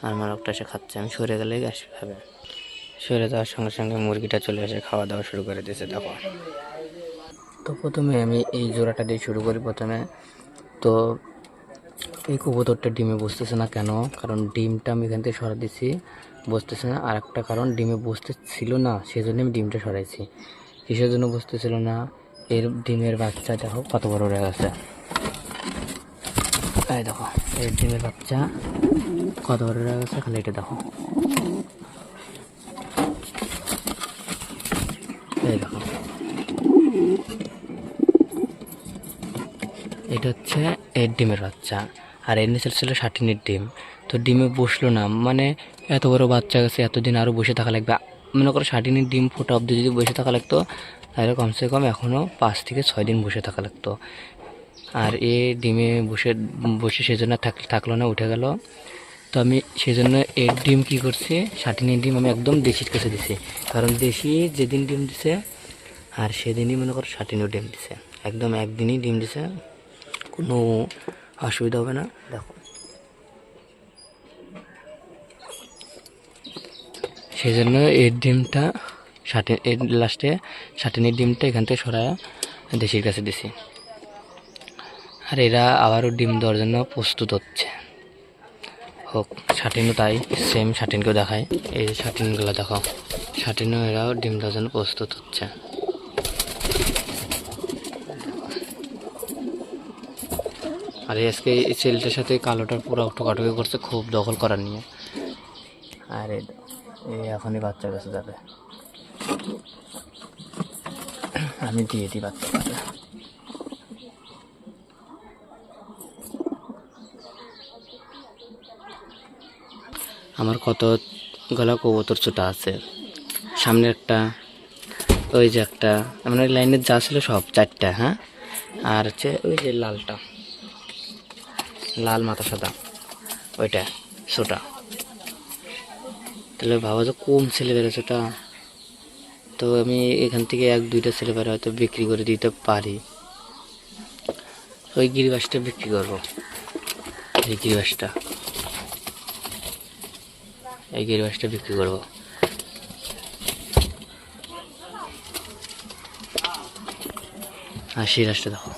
আর মোরগটা এসে খাচ্ছে, আমি সরে গেলেই খাবে। সরে যাওয়ার সঙ্গে সঙ্গে মুরগিটা চলে এসে খাওয়া দাওয়া শুরু করে দিয়েছে। দেখো, তো প্রথমে আমি এই জোড়াটা দিয়ে শুরু করি। প্রথমে তো এই কবুতরটা ডিমে বসতেছে না কেন? কারণ ডিমটা আমি এখান থেকে সরা দিছি, বসতেছে না। আর একটা কারণ, ডিমে বসতে ছিল না, সেই জন্য আমি ডিমটা সরাইছি। কিসের জন্য বসতেছিল না? এর ডিমের বাচ্চা দেখো কত বড় হয়ে গেছে। এই দেখো, এর ডিমের বাচ্চা কত বড় হয়ে গেছে, খালি এটা দেখো। এই দেখো, এটা হচ্ছে এর ডিমের বাচ্চা। আর এর নিচে ছিল ষাটিনের ডিম। তো ডিমে বসলো না, মানে এত বড় বাচ্চা গেছে, এতদিন আরও বসে থাকা লাগবে। মনে করো ষাটিনের ডিম ফোটা অবধি যদি বসে থাকা লাগতো, তাহলে কমসে কম এখনও 5 থেকে 6 দিন বসে থাকা লাগতো। আর এ ডিমে বসে সেজন্য থাকলো না, উঠে গেল। তো আমি সেজন্য এর ডিম কী করছি, ষাটিনের ডিম আমি একদম দেশির কাছে দিছি। কারণ দেশি যেদিন ডিম দিছে আর সেদিনই মনে করো ষাটিনও ডিম দিছে, একদম একদিনই ডিম দিছে, কোনো অসুবিধা হবে না। দেখো, সেই জন্য এর ডিমটা এর লাস্টে ষাটিনের ডিমটা এখান থেকে সরায় দেশির কাছে দিছি। আর এরা আবারও ডিম দেওয়ার জন্য প্রস্তুত হচ্ছে। হোক, ষাটিনও তাই, সেম ষাটিনকেও দেখায়। এই ষাটিনগুলো দেখো, ষাটিনও এরাও ডিম দেওয়ার জন্য প্রস্তুত হচ্ছে। আর আজকে এই ছেলেটার সাথে কালোটার পুরো ঠোকাঠুকি করছে, খুব দখল করার নিয়ে। আর এই এখনই বাচ্চার কাছে যাবে, আমি দিয়ে দিই বাচ্চা কাছে। আমার কত গলা কবুতর ছোটা আছে, সামনে একটা, ওই যে একটা, মানে লাইনের যা ছিল সব 4টা। হ্যাঁ, আর হচ্ছে ওই যে লালটা, লাল মাথা সাদা, ওইটা ছোটা। তাহলে ভাবা যে কম ছেলে বেরোছোটা। তো আমি এখান থেকে 1-2টা ছেলে বেরো হয়তো বিক্রি করে দিতে পারি। ওই গিরিবাসটা বিক্রি করবো, এই গিরিবাসটা, এই গিরিবাসটা বিক্রি করবো। আর সিরাজটা দেখো,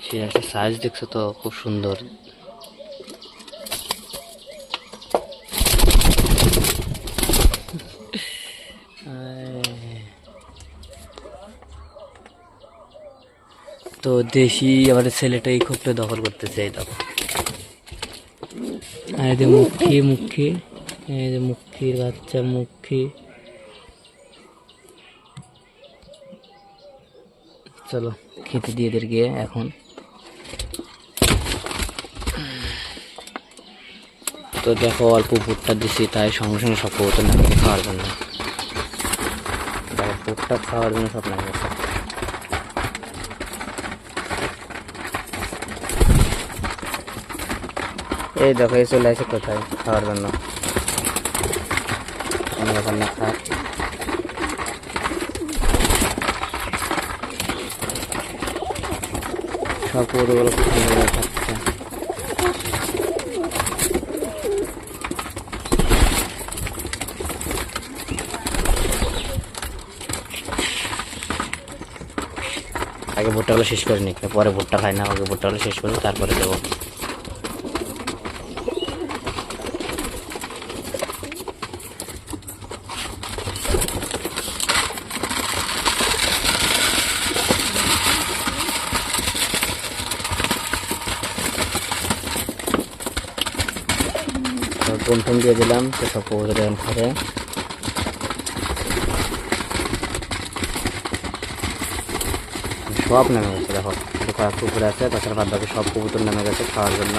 সিরাজটার সাইজ দেখছো তো, খুব সুন্দর। তো দেশি আমাদের ছেলেটাই খুব দখল করতেছে। এই দেখো, এই যে মুখী, এই যে মুখির বাচ্চা, মুখী। চলো খেতে দিয়ে দের গিয়ে এখন। তো দেখো, অল্প ভুট্টা দিছি, তাই সঙ্গে সঙ্গে সব কবুতর নামে খাওয়ার জন্য। দেখো, ভুট্টা খাওয়ার জন্য সব নামে গেছে। এই দেখো, এই চলে আসে কোথায় খাওয়ার জন্য, না খাওয়ার। সব কবুতরগুলো খুব সুন্দর থাকছে। আগে ভুট্টাগুলো শেষ করে নিই, পরে ভুট্টা খাই না, আগে ভুট্টাগুলো শেষ করি, তারপরে দেবো। টুন দিয়ে দিলাম, তো সব কবুতর এখন খাবে। সব নেমে গেছে, দেখো কয়েক পুকুরে আছে, তাছাড়া বাদ বাকি সব কবুতর নেমে গেছে খাওয়ার জন্য।